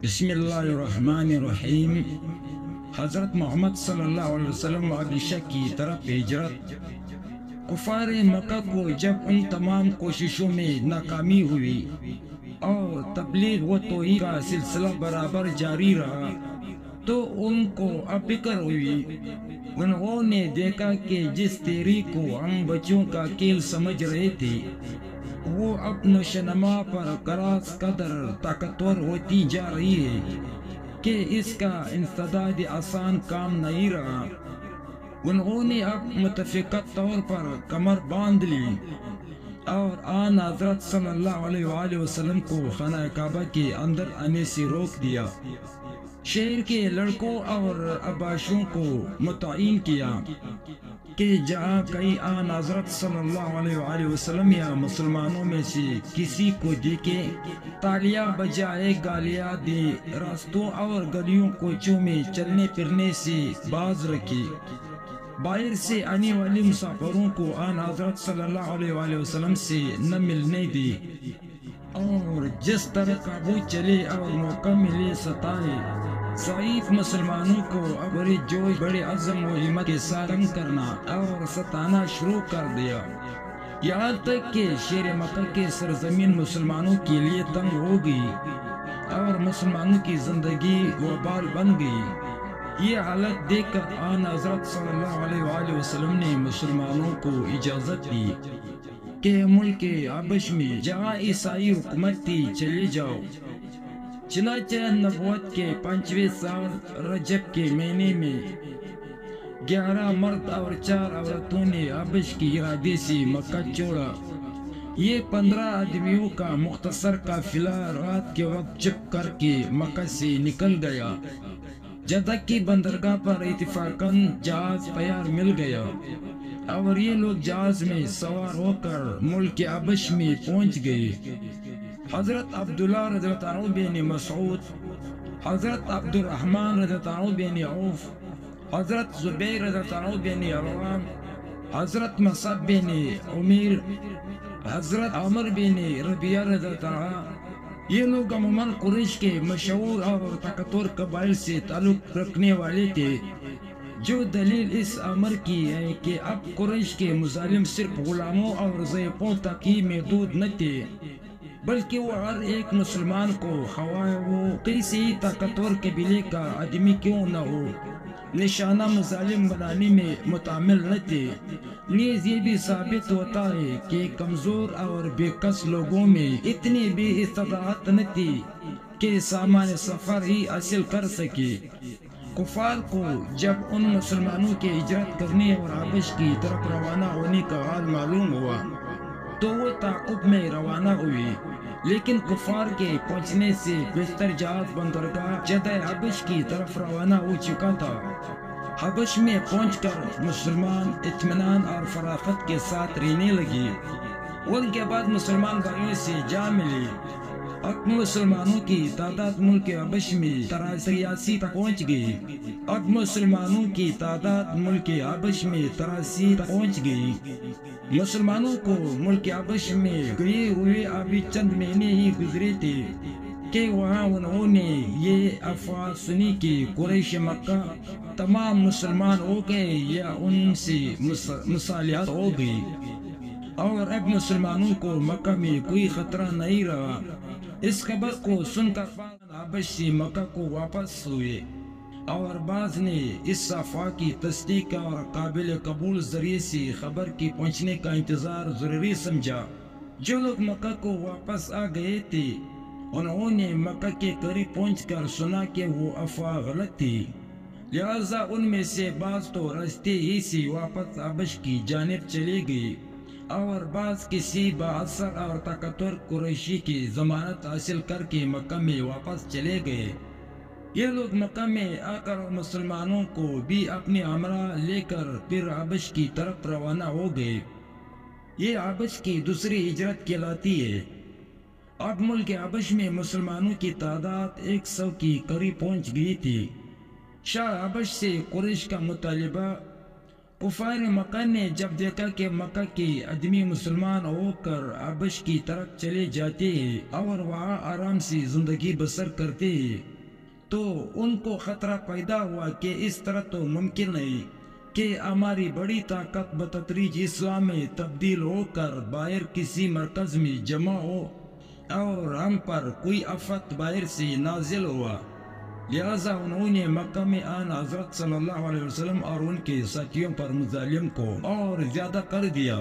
بسم اللہ الرحمن الرحیم۔ حضرت محمد صلی اللہ علیہ وسلم عائشہ کی طرف ہجرت۔ کفار مکہ کو جب ان تمام کوششوں میں ناکامی ہوئی اور تبلیغ و توحید کا سلسلہ برابر جاری رہا تو ان کو اب فکر ہوئی۔ انہوں نے دیکھا کہ جس تحریک کو ہم بچوں کا کھیل سمجھ رہے تھے وہ اب نشوونما پر کراس قدر طاقتور ہوتی جا رہی ہے کہ اس کا انسداد آسان کام نہیں رہا۔ انہوں نے اب متفقہ طور پر کمر باندھ لی اور آن حضرت صلی اللہ علیہ وآلہ وسلم کو خانہ کعبہ کے اندر آنے سے روک دیا۔ شہر کے لڑکوں اور عباشوں کو متعین کیا کہ جہاں کئی آن حضرت صلی اللہ علیہ وآلہ وسلم یا مسلمانوں میں سے کسی کو دیکھے تالیاں بجائے گالیاں دے، راستوں اور گلیوں کوچوں میں چلنے پھرنے سے باز رکھے، باہر سے آنے والے مسافروں کو آن حضرت صلی اللہ علیہ وآلہ وسلم سے نہ ملنے دے، اور جس طرح قابو چلے اور موقع ملے ستائے۔ ضعیف مسلمانوں کو بڑے جوش بڑے عزم و ہمت کے ساتھ تنگ کرنا اور ستانا شروع کر دیا، یہاں تک کہ شہر مکہ کے سرزمین مسلمانوں کے لیے تنگ ہو گئی اور مسلمانوں کی زندگی وبال بن گئی۔ یہ حالت دیکھ کر آن حضرت صلی اللہ علیہ وآلہ وسلم نے مسلمانوں کو اجازت دی کہ ملک حبش میں جہاں عیسائی حکومت تھی چلے جاؤ۔ چنانچہ نبوت کے 5ویں سال رجب کے مہینے میں 11 مرد اور 4 عورتوں نے حبش کی ارادے سے مکہ چھوڑا۔ یہ 15 آدمیوں کا مختصر قافلہ رات کے وقت چپ کر کے مکہ سے نکل گیا۔ جدہ کی بندرگاہ پر اتفاقاً جہاز تیار مل گیا اور یہ لوگ جہاز میں سوار ہو کر ملک حبش میں پہنچ گئے۔ حضرت عبداللہ رضی اللہ عنہ بن مسعود، حضرت عبد الرحمن رضی اللہ عنہ بن عوف، حضرت زبیر رضی اللہ عنہ بن عوام، حضرت مصعب بن عمیر، حضرت عمر بن ربیعہ رضی اللہ عنہ، یہ لوگ عموماً قریش کے مشہور اور طاقتور قبائل سے تعلق رکھنے والے تھے، جو دلیل اس امر کی ہے کہ اب قریش کے مظالم صرف غلاموں اور ضعیفوں تک ہی محدود نہ تھے، بلکہ وہ ہر ایک مسلمان کو خواہ وہ کسی طاقتور قبیلے کا آدمی کیوں نہ ہو نشانہ مظالم بنانے میں متعامل نہ تھے۔ نیز یہ بھی ثابت ہوتا ہے کہ کمزور اور بے کس لوگوں میں اتنی بھی استطاعت نہ تھی کہ سامان سفر ہی حاصل کر سکے۔ کفار کو جب ان مسلمانوں کے ہجرت کرنے اور حبش کی طرف روانہ ہونے کا حال معلوم ہوا تو وہ تعاقب میں روانہ ہوئے، لیکن کفار کے پہنچنے سے بہتر جہاز بندرگاہ جدہ حبش کی طرف روانہ ہو چکا تھا۔ حبش میں پہنچ کر مسلمان اطمینان اور فراخت کے ساتھ رہنے لگے۔ ان کے بعد مسلمان بھائیوں سے جا ملے۔ اب مسلمانوں کی تعداد ملک حبش میں 83 تک پہنچ گئی۔ اب مسلمانوں کی تعداد ملک حبش میں 83 تک پہنچ گئی۔ مسلمانوں کو ملک حبش میں گئے ہوئے ابھی چند مہینے ہی گزرے تھے کہ وہاں انہوں نے یہ افواہ سنی کہ قریش مکہ تمام مسلمان ہو گئے یا ان سے مصالحت ہو گئی، اور اب مسلمانوں کو مکہ میں کوئی خطرہ نہیں رہا۔ اس خبر کو سن کر حبش سے مکہ کو واپس ہوئے، اور بعض نے اس افواہ کی تصدیق اور قابل قبول ذریعے سے خبر کے پہنچنے کا انتظار ضروری سمجھا۔ جو لوگ مکہ کو واپس آ گئے تھے انہوں نے مکہ کے قریب پہنچ کر سنا کہ وہ افواہ غلط تھی، لہذا ان میں سے بعض تو راستے ہی سے واپس حبش کی جانب چلے گئے، اور بعض کسی بااثر اور طاقتور قریشی کی ضمانت حاصل کر کے مکہ میں واپس چلے گئے۔ یہ لوگ مکہ میں آ کر مسلمانوں کو بھی اپنے ہمراہ لے کر پھر حبش کی طرف روانہ ہو گئے۔ یہ حبش کی دوسری ہجرت کہلاتی ہے۔ اب ملک حبش میں مسلمانوں کی تعداد 100 کی قریب پہنچ گئی تھی۔ شاہ حبش سے قریش کا مطالبہ۔ کفار مکہ نے جب دیکھا کہ مکہ کے آدمی مسلمان ہو کر حبش کی طرف چلے جاتے ہیں اور وہاں آرام سے زندگی بسر کرتے ہیں تو ان کو خطرہ پیدا ہوا کہ اس طرح تو ممکن نہیں کہ ہماری بڑی طاقت بتدریج اسلام میں تبدیل ہو کر باہر کسی مرکز میں جمع ہو اور ہم پر کوئی آفت باہر سے نازل ہوا۔ لہذا انہوں نے مکہ میں آن حضرت صلی اللہ علیہ وسلم اور ان کے ساتھیوں پر مظالم کو اور زیادہ کر دیا،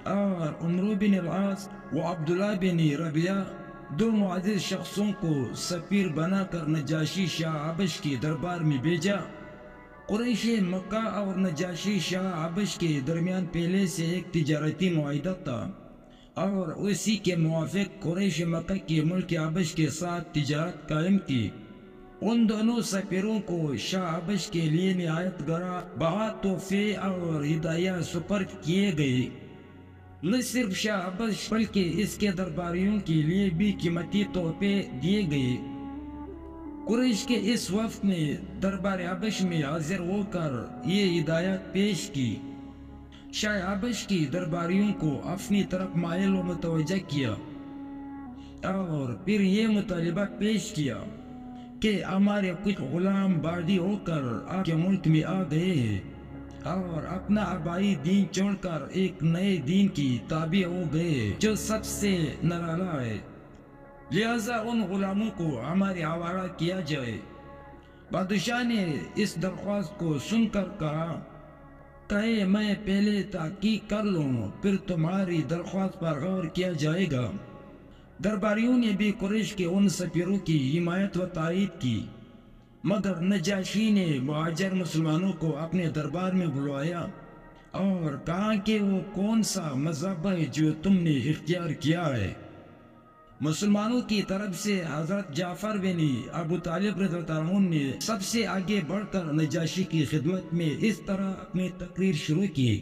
اور عمرو بن العاص و عبداللہ بن ربیعہ دو معزز شخصوں کو سفیر بنا کر نجاشی شاہ حبش کے دربار میں بھیجا۔ قریش مکہ اور نجاشی شاہ حبش کے درمیان پہلے سے ایک تجارتی معاہدہ تھا، اور اسی کے موافق قریش مکہ کے ملک حبش کے ساتھ تجارت قائم تھی۔ ان دونوں سفیروں کو شاہ حبش کے لیے نہایت گراں بہا تحفے اور ہدایات سپرد کیے گئے۔ نہ صرف شاہ حبش بلکہ اس کے درباریوں کے لیے بھی قیمتی تحفے دیے گئے۔ قریش کے اس وفد نے دربار حبش میں حاضر ہو کر یہ ہدایات پیش کی۔ شاہ حبش کی درباریوں کو اپنی طرف مائل و متوجہ کیا اور پھر یہ مطالبہ پیش کیا کہ ہمارے کچھ غلام باغی ہو کر آپ کے ملک میں آ گئے ہیں اور اپنا آبائی دین چھوڑ کر ایک نئے دین کی تابع ہو گئے جو سب سے نرالا ہے، لہذا ان غلاموں کو ہمارے حوالہ کیا جائے۔ بادشاہ نے اس درخواست کو سن کر کہا کہ میں پہلے تحقیق کر لوں، پھر تمہاری درخواست پر غور کیا جائے گا۔ درباریوں نے بھی قریش کے ان سفیروں کی حمایت و تائید کی، مگر نجاشی نے مہاجر مسلمانوں کو اپنے دربار میں بلوایا اور کہا کہ وہ کون سا مذہب ہے جو تم نے اختیار کیا ہے۔ مسلمانوں کی طرف سے حضرت جعفر بن ابو طالب رضی اللہ عنہ نے سب سے آگے بڑھ کر نجاشی کی خدمت میں اس طرح اپنی تقریر شروع کی: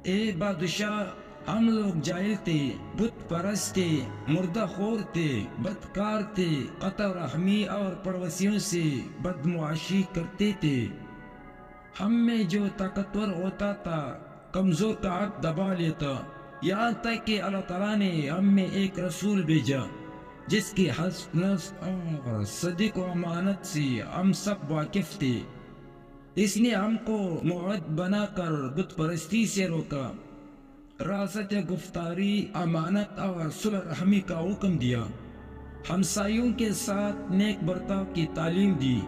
اے بادشاہ، ہم لوگ جاہل تھے، بت پرست تھے، مردہ خور تھے، بدکار تھے، قطع رحمی اور پڑوسیوں سے بدمعاشی کرتے تھے۔ ہم میں جو طاقتور ہوتا تھا کمزور کا حق دبا لیتا، یہاں تک کہ اللہ تعالیٰ نے ہم میں ایک رسول بھیجا جس کی حسب نصب اور صدق و امانت سے ہم سب واقف تھے۔ اس نے ہم کو معاہد بنا کر بت پرستی سے روکا، راست گفتاری، امانت اور صلح رحمی کا حکم دیا، ہمسایوں کے ساتھ نیک برتاؤ کی تعلیم دی،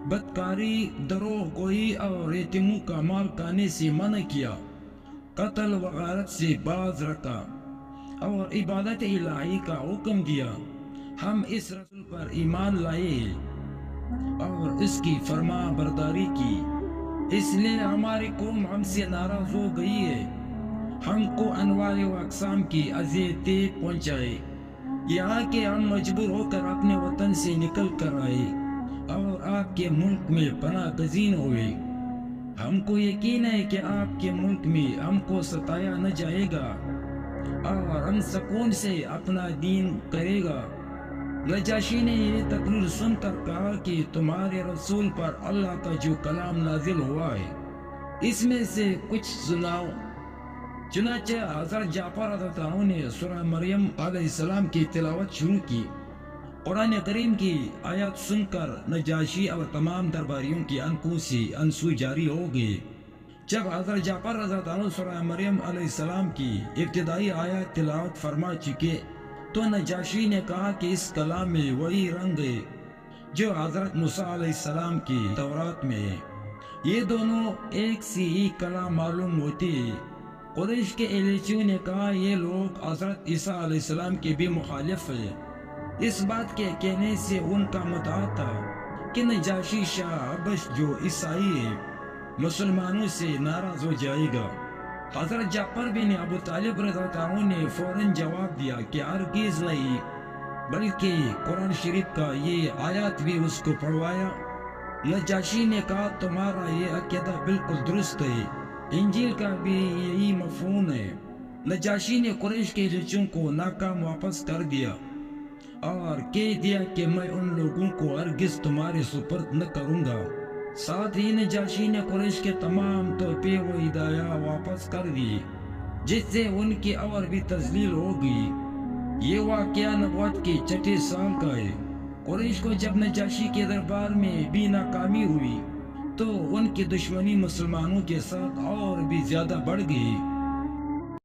بدکاری، دروغ گوئی اور یتیموں کا مال کھانے سے منع کیا، قتل و غارت سے باز رکھا اور عبادت الہی کا حکم دیا۔ ہم اس رسول پر ایمان لائے اور اس کی فرما برداری کی، اس لیے ہماری قوم ہم سے ناراض ہو گئی ہے، ہم کو انواع و اقسام کی اذیتیں پہنچائے، یہاں کہ ہم مجبور ہو کر اپنے وطن سے نکل کر آئے اور آپ کے ملک میں پناہ گزین ہوئے۔ ہم کو یقین ہے کہ آپ کے ملک میں ہم کو ستایا نہ جائے گا اور ہم سکون سے اپنا دین کرے گا۔ نجاشی نے یہ تقریر سن کر کہا کہ تمہارے رسول پر اللہ کا جو کلام نازل ہوا ہے اس میں سے کچھ سناؤ۔ چنانچہ حضرت جعفر رضی اللہ عنہ نے سورہ مریم علیہ السلام کی تلاوت شروع کی۔ قرآن کریم کی آیات سن کر نجاشی اور تمام درباریوں کی آنکھوں سے آنسو جاری ہو گئے۔ جب حضرت جعفر رضی اللہ عنہ سورہ مریم علیہ السلام کی ابتدائی آیات تلاوت فرما چکے تو نجاشی نے کہا کہ اس کلام میں وہی رنگ ہے جو حضرت موسیٰ علیہ السلام کی تورات میں ہے، یہ دونوں ایک سے ہی کلام معلوم ہوتے ہیں۔ قریش کے اہلیچیوں نے کہا یہ لوگ حضرت عیسیٰ علیہ السلام کے بھی مخالف ہیں۔ اس بات کے کہنے سے ان کا مدعا تھا کہ نجاشی شاہ حبش جو عیسائی ہے مسلمانوں سے ناراض ہو جائے گا۔ حضرت جعفر بن ابو طالب رضی اللہ عنہ نے فوراً جواب دیا کہ ہرگز نہیں، بلکہ قرآن شریف کا یہ آیات بھی اس کو پڑھوایا۔ نجاشی نے کہا تمہارا یہ عقیدہ بالکل درست ہے، انجیل کا بھی یہی مفہوم ہے۔ نجاشی نے قریش کے اہلیچیوں کو ناکام واپس کر دیا اور کہہ دیا کہ میں ان لوگوں کو ہرگز تمہارے سپرد نہ کروں گا۔ ساتھ ہی نجاشی نے قریش کے تمام تحفے و ہدایات واپس کر دی جس سے ان کی اور بھی تذلیل ہو گئی۔ یہ واقعہ نبوت کے چھٹے سال کا ہے۔ قریش کو جب نجاشی کے دربار میں بھی ناکامی ہوئی تو ان کی دشمنی مسلمانوں کے ساتھ اور بھی زیادہ بڑھ گئی۔